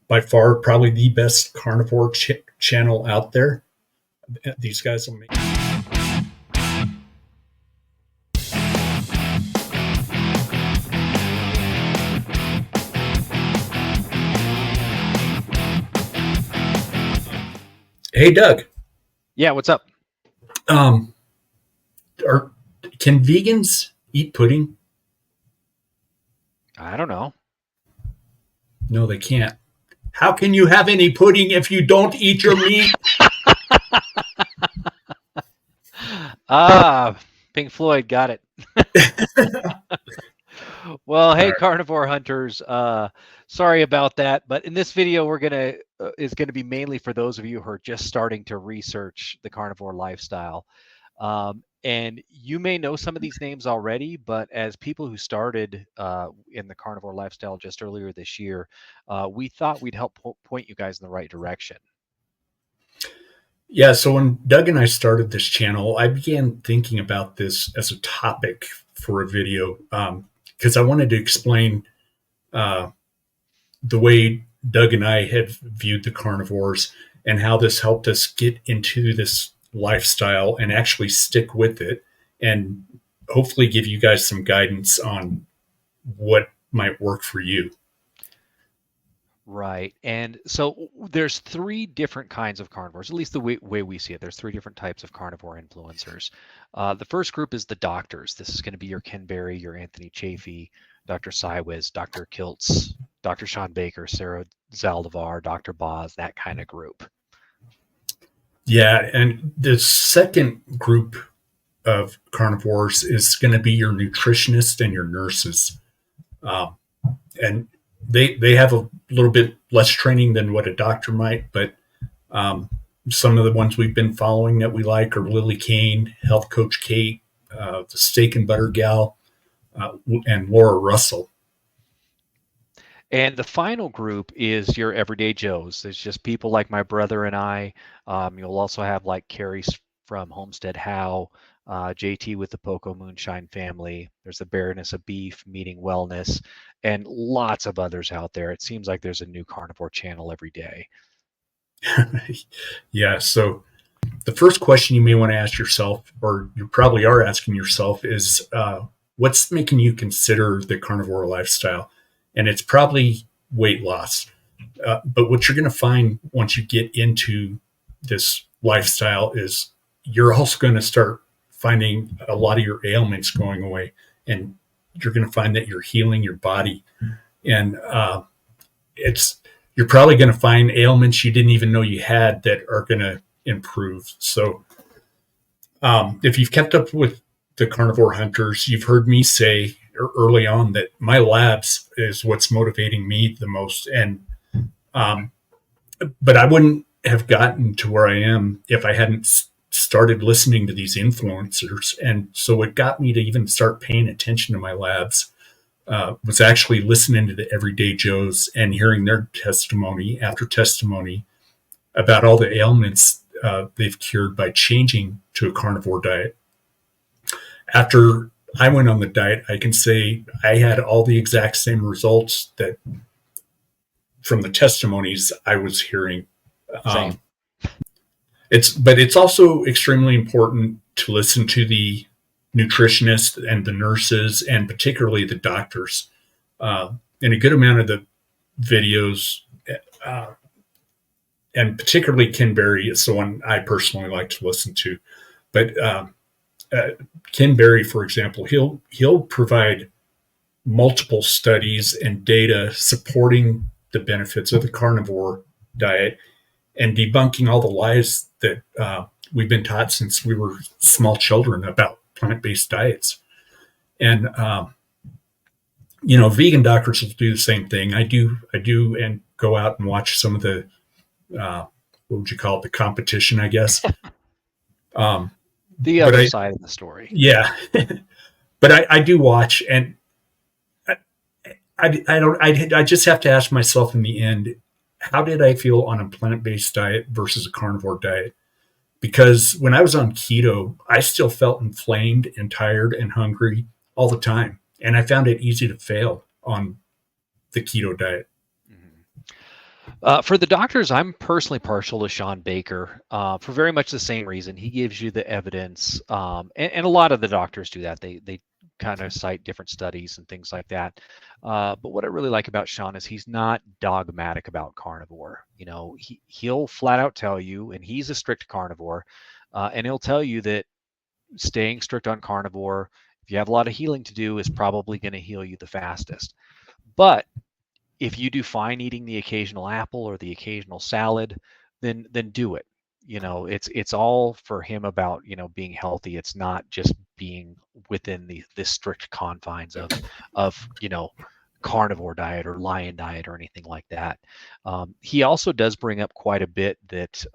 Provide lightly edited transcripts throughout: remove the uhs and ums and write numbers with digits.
By far, probably the best carnivore channel out there. These guys will make. Hey, Doug. Yeah, what's up? Um, can vegans eat pudding? I don't know. No, they can't. How can you have any pudding if you don't eat your meat? Pink Floyd, got it. Well, hey, carnivore hunters. Sorry about that, but in this video, is gonna be mainly for those of you who are just starting to research the carnivore lifestyle. And you may know some of these names already, but as people who started in the carnivore lifestyle just earlier this year, we thought we'd help point you guys in the right direction. Yeah, so when Doug and I started this channel, I began thinking about this as a topic for a video because I wanted to explain the way Doug and I have viewed the carnivores and how this helped us get into this lifestyle and actually stick with it, and hopefully give you guys some guidance on what might work for you. Right. And so there's three different kinds of carnivores, at least the way we see it. There's three different types of carnivore influencers. The first group is the doctors. This is going to be your Ken Berry, your Anthony Chafee, Dr. Cywiz, Dr. Kiltz, Dr. Shawn Baker, Sarah Zaldivar, Dr. Boz, that kind of group. Yeah, and the second group of carnivores is going to be your nutritionists and your nurses. And they have a little bit less training than what a doctor might, but some of the ones we've been following that we like are Lily Kane, Health Coach Kate, the Steak and Butter Gal, and Laura Russell. And the final group is your everyday Joes. It's just people like my brother and I. You'll also have like Carrie from Homestead How, JT with the Poco Moonshine family. There's the Baroness of Beef, Meeting Wellness, and lots of others out there. It seems like there's a new carnivore channel every day. Yeah, so the first question you may want to ask yourself, or you probably are asking yourself, is what's making you consider the carnivore lifestyle? And it's probably weight loss. But what you're going to find once you get into this lifestyle is you're also going to start finding a lot of your ailments going away, and you're going to find that you're healing your body. And you're probably going to find ailments you didn't even know you had that are going to improve. So if you've kept up with the carnivore hunters, you've heard me say early on that my labs is what's motivating me the most. And but I wouldn't have gotten to where I am if I hadn't started listening to these influencers. And so what got me to even start paying attention to my labs was actually listening to the Everyday Joes and hearing their testimony after testimony about all the ailments they've cured by changing to a carnivore diet. After I went on the diet, I can say I had all the exact same results that from the testimonies I was hearing. It's also extremely important to listen to the nutritionists and the nurses, and particularly the doctors. And a good amount of the videos, and particularly Ken Berry is the one I personally like to listen to. But Ken Berry, for example, he'll provide multiple studies and data supporting the benefits of the carnivore diet and debunking all the lies that we've been taught since we were small children about plant-based diets. And vegan doctors will do the same thing. I do, and go out and watch some of the what would you call it, the competition, I guess. The other side of the story. Yeah. But I do watch, and I just have to ask myself in the end, how did I feel on a plant-based diet versus a carnivore diet? Because when I was on keto, I still felt inflamed and tired and hungry all the time. And I found it easy to fail on the keto diet. Mm-hmm. For the doctors, I'm personally partial to Shawn Baker for very much the same reason. He gives you the evidence, and a lot of the doctors do that. They kind of cite different studies and things like that. But what I really like about Shawn is he's not dogmatic about carnivore. You know, he'll flat out tell you, and he's a strict carnivore, and he'll tell you that staying strict on carnivore, if you have a lot of healing to do, is probably going to heal you the fastest. But if you do fine eating the occasional apple or the occasional salad, then do it. You know, it's all for him about, you know, being healthy. It's not just being within the strict confines of you know, carnivore diet or lion diet or anything like that. He also does bring up quite a bit that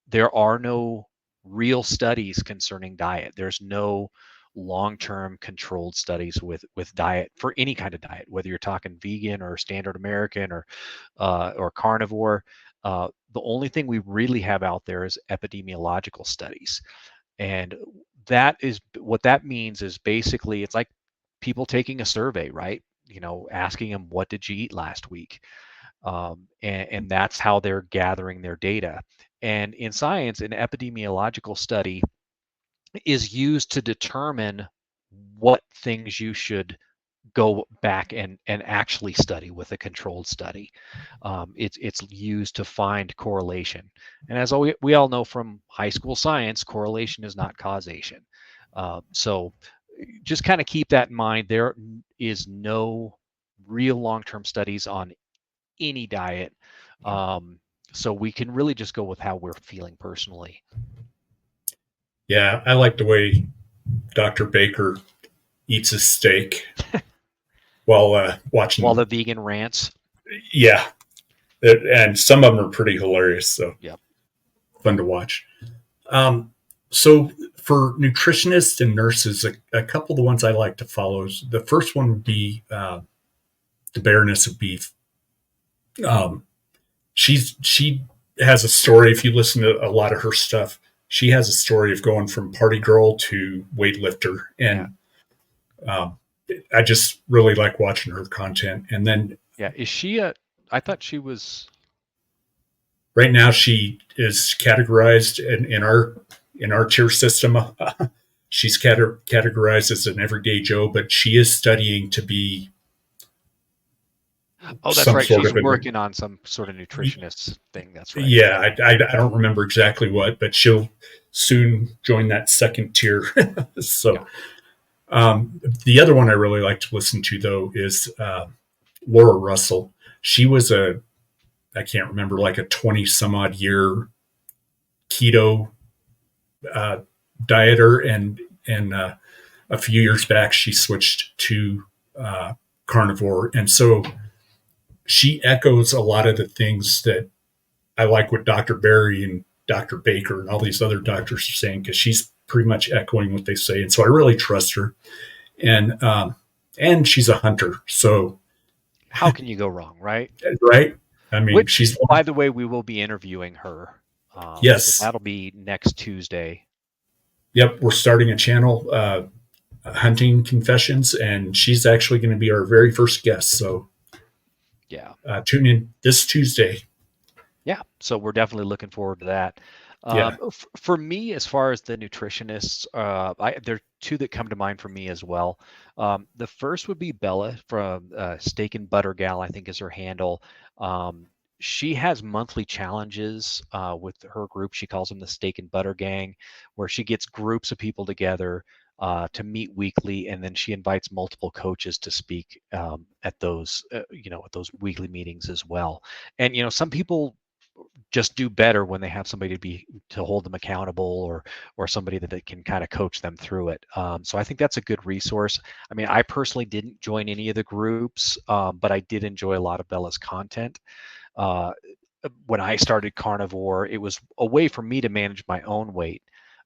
there are no real studies concerning diet. There's no long-term controlled studies with diet for any kind of diet, whether you're talking vegan or standard American or carnivore. The only thing we really have out there is epidemiological studies, and that is what that means is basically it's like people taking a survey, right? You know, asking them what did you eat last week, and that's how they're gathering their data. And in science, an epidemiological study is used to determine what things you should go back and actually study with a controlled study. It's used to find correlation, and as we all know from high school science, correlation is not causation. So just kind of keep that in mind. There is no real long-term studies on any diet, so we can really just go with how we're feeling personally. Yeah, I like the way Dr. Baker eats his steak while While the watching. vegan rants. Yeah, and some of them are pretty hilarious, so Yep. fun to watch. Um, so for nutritionists and nurses, a couple of the ones I like to follow. The first one would be the bareness of beef. Um, she has a story. If you listen to a lot of her stuff, she has a story of going from party girl to weightlifter, Yeah. and um, I just really like watching her content. And then Yeah. Is she a? I thought she was. right now, she is categorized in our tier system. She's categorized as an everyday Joe, but she is studying to be Oh, that's some right. sort She's of a. working on some sort of nutritionist thing. That's right. Yeah, I don't remember exactly what, but she'll soon join that second tier. So Yeah. the other one I really like to listen to though is Laura Russell. She was a I can't remember like a 20 some odd year keto uh, dieter, and a few years back she switched to uh, carnivore, and so she echoes a lot of the things that I like what Dr. Barry and Dr. Baker and all these other doctors are saying, because she's pretty much echoing what they say, and so I really trust her. And she's a hunter, so How can you go wrong, right? right. I mean, Which, she's by the way, we will be interviewing her. So yes, that'll be next Tuesday. yep. We're starting a channel, Hunting Confessions, and she's actually going to be our very first guest. So Yeah. tune in this Tuesday. Yeah. So we're definitely looking forward to that. Yeah. For me, as far as the nutritionists, there are two that come to mind for me as well. The first would be Bella from Steak and Butter Gal, I think is her handle. Um, she has monthly challenges with her group. She calls them the Steak and Butter Gang, where she gets groups of people together to meet weekly, and then she invites multiple coaches to speak at those, at those weekly meetings as well. And some people just do better when they have somebody to hold them accountable, or somebody that they can kind of coach them through it. So I think that's a good resource. I mean, I personally didn't join any of the groups, but I did enjoy a lot of Bella's content. Uh, when I started carnivore, it was a way for me to manage my own weight.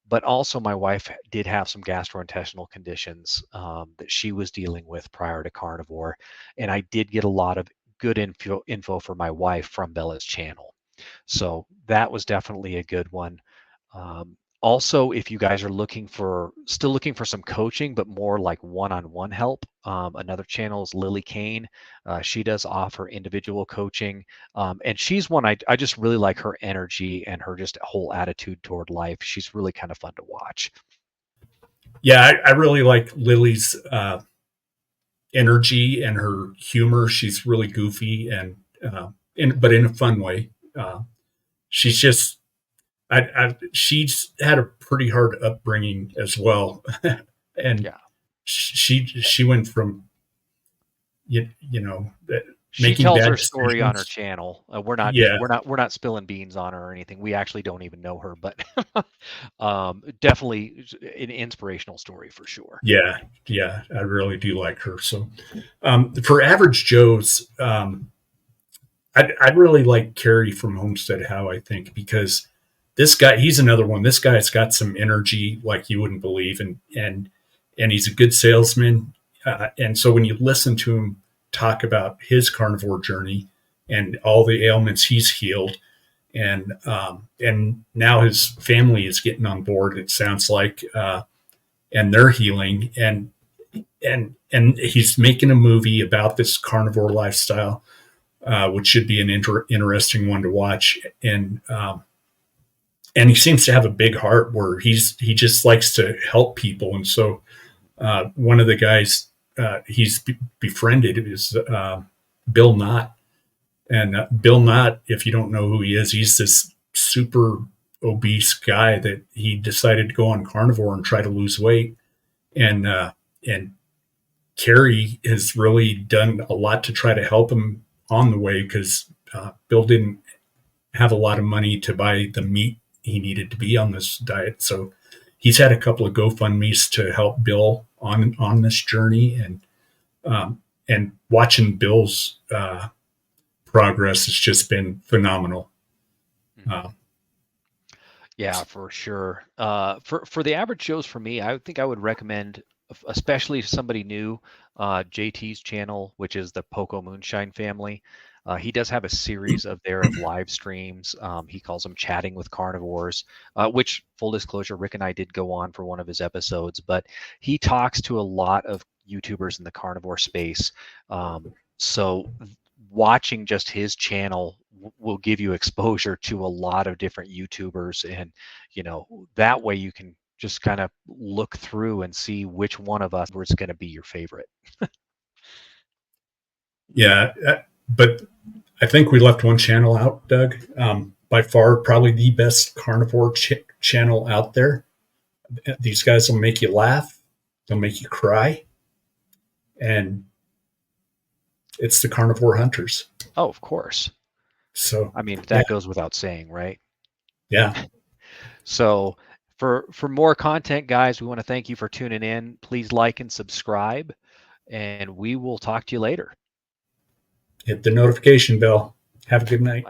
But also, my wife did have some gastrointestinal conditions that she was dealing with prior to carnivore. And I did get a lot of good info for my wife from Bella's channel. So that was definitely a good one. Also, if you guys are still looking for some coaching, but more like one-on-one help, another channel is Lily Kane. She does offer individual coaching, and she's one I just really like her energy and her just whole attitude toward life. She's really kind of fun to watch. Yeah, I really like Lily's energy and her humor. She's really goofy but in a fun way. She's just she's had a pretty hard upbringing as well, and Yeah. she went from you know She making tells bad her story on her decisions. channel. We're not just Yeah, we're not spilling beans on her or anything. We actually don't even know her, but definitely an inspirational story for sure. yeah, I really do like her. So for average Joes, I'd really like Carrie from Homestead How, I think, because this guy, he's another one. This guy's got some energy like you wouldn't believe, and he's a good salesman. And so when you listen to him talk about his carnivore journey and all the ailments he's healed, and now his family is getting on board, it sounds like, and they're healing, and he's making a movie about this carnivore lifestyle, which should be an interesting one to watch. And he seems to have a big heart where he just likes to help people. And so one of the guys he's befriended is Bill Knott. And Bill Knott, if you don't know who he is, he's this super obese guy that he decided to go on carnivore and try to lose weight. And Carrie has really done a lot to try to help him on the way because Bill didn't have a lot of money to buy the meat he needed to be on this diet. So he's had a couple of GoFundMe's to help Bill on this journey, and watching Bill's progress has just been phenomenal. Yeah, for sure. For the average Joes, for me, I think I would recommend, especially somebody new, JT's channel, which is the Poco Moonshine family. He does have a series of live streams. He calls them Chatting with Carnivores, which, full disclosure, Rick and I did go on for one of his episodes, but he talks to a lot of YouTubers in the carnivore space. So watching just his channel will give you exposure to a lot of different YouTubers, and that way you can just kind of look through and see which one of us is going to be your favorite. Yeah, but I think we left one channel out, Doug. By far, probably the best carnivore channel out there. These guys will make you laugh, they'll make you cry, and it's the Carnivore Hunters. Oh, of course. So, I mean, yeah, that goes without saying, right? yeah. So for more content, guys, we want to thank you for tuning in. Please like and subscribe, and we will talk to you later. Hit the notification bell. Have a good night.